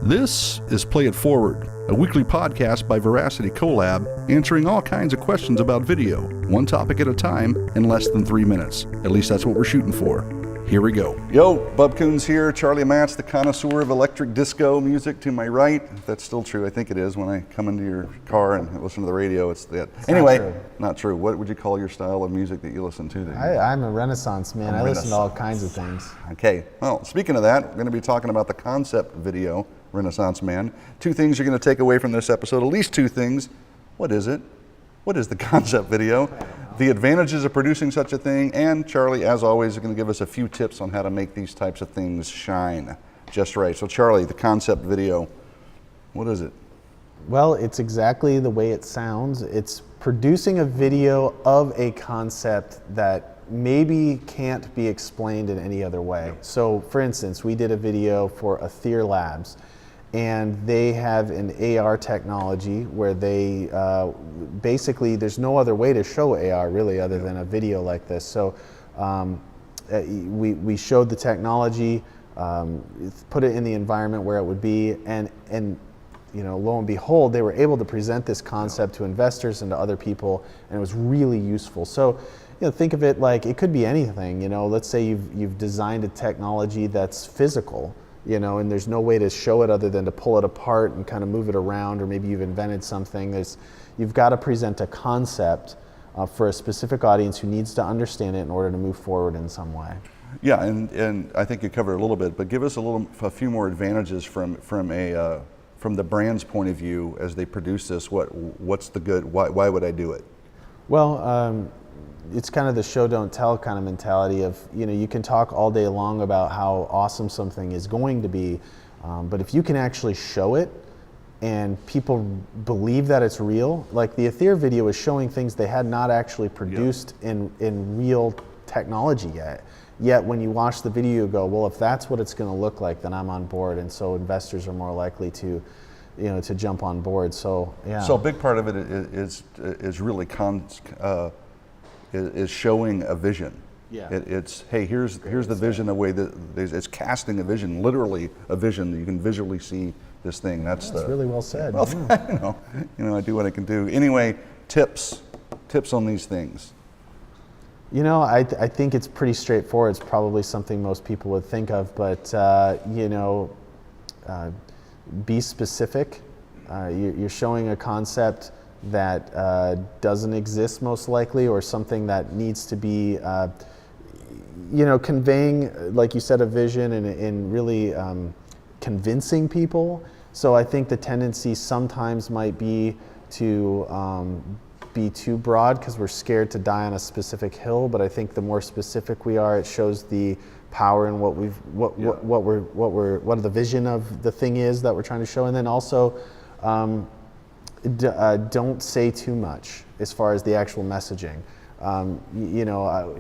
This is Play It Forward, a weekly podcast by Veracity Collab, answering all kinds of questions about video, one topic at a time, in less than 3 minutes. At least that's what we're shooting for. Here we go. Yo, Bub Coons here, Charlie Matz, the connoisseur of electric disco music to my right. If that's still true, I think it is. When I come into your car and listen to the radio, it's that. Anyway, not true. What would you call your style of music that you listen to? I'm a Renaissance man. I listen to all kinds of things. Okay, well, speaking of that, we're going to be talking about the concept video, Renaissance Man. Two things you're going to take away from this episode, at least two things. What is it? What is the concept video? The advantages of producing such a thing, and Charlie, as always, is going to give us a few tips on how to make these types of things shine just right. So Charlie, the concept video, what is it? Well, it's exactly the way it sounds. It's producing a video of a concept that maybe can't be explained in any other way. So for instance, we did a video for Aether Labs, and they have an AR technology where they basically, there's no other way to show AR really other than a video like this. So we showed the technology, put it in the environment where it would be, and you know, lo and behold, they were able to present this concept to investors and to other people, and it was really useful. So, you know, think of it like it could be anything. You know, let's say you've designed a technology that's physical, you know, and there's no way to show it other than to pull it apart and kind of move it around, or maybe you've invented something. You've got to present a concept for a specific audience who needs to understand it in order to move forward in some way. Yeah, and I think you covered it a little bit, but give us a few more advantages from the brand's point of view as they produce this. What's the good? Why would I do it? Well, it's kind of the show don't tell kind of mentality of, you know, you can talk all day long about how awesome something is going to be, but if you can actually show it and people believe that it's real, like the Aether video is showing things they had not actually produced in real technology yet when you watch the video you go, well, if that's what it's going to look like, then I'm on board. And so investors are more likely to, you know, to jump on board. So yeah. So a big part of it is really is showing a vision. Yeah. It's hey, here's the vision, the way that it's casting a vision, literally a vision that you can visually see this thing. That's really well said. Well, you know, I do what I can do. Anyway, tips on these things. You know, I think it's pretty straightforward. It's probably something most people would think of, but you know, be specific. You're showing a concept that doesn't exist most likely, or something that needs to be, you know, conveying, like you said, a vision and really convincing people. So I think the tendency sometimes might be to be too broad because we're scared to die on a specific hill. But I think the more specific we are, it shows the power in what the vision of the thing is that we're trying to show. And then also, don't say too much as far as the actual messaging. You know, a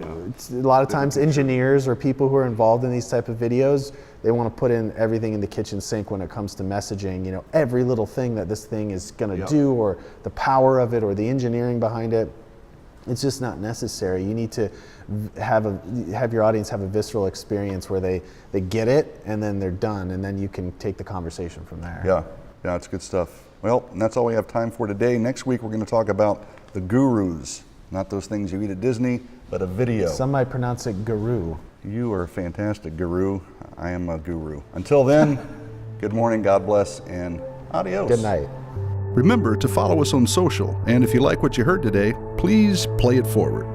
lot of times engineers or people who are involved in these type of videos, they want to put in everything in the kitchen sink when it comes to messaging. You know, every little thing that this thing is going to do, or the power of it, or the engineering behind it. It's just not necessary. You need to have your audience have a visceral experience where they get it and then they're done, and then you can take the conversation from there. Yeah, it's good stuff. Well, and that's all we have time for today. Next week, we're going to talk about the gurus. Not those things you eat at Disney, but a video. Some might pronounce it guru. You are a fantastic guru. I am a guru. Until then, good morning, God bless, and adios. Good night. Remember to follow us on social, and if you like what you heard today, please play it forward.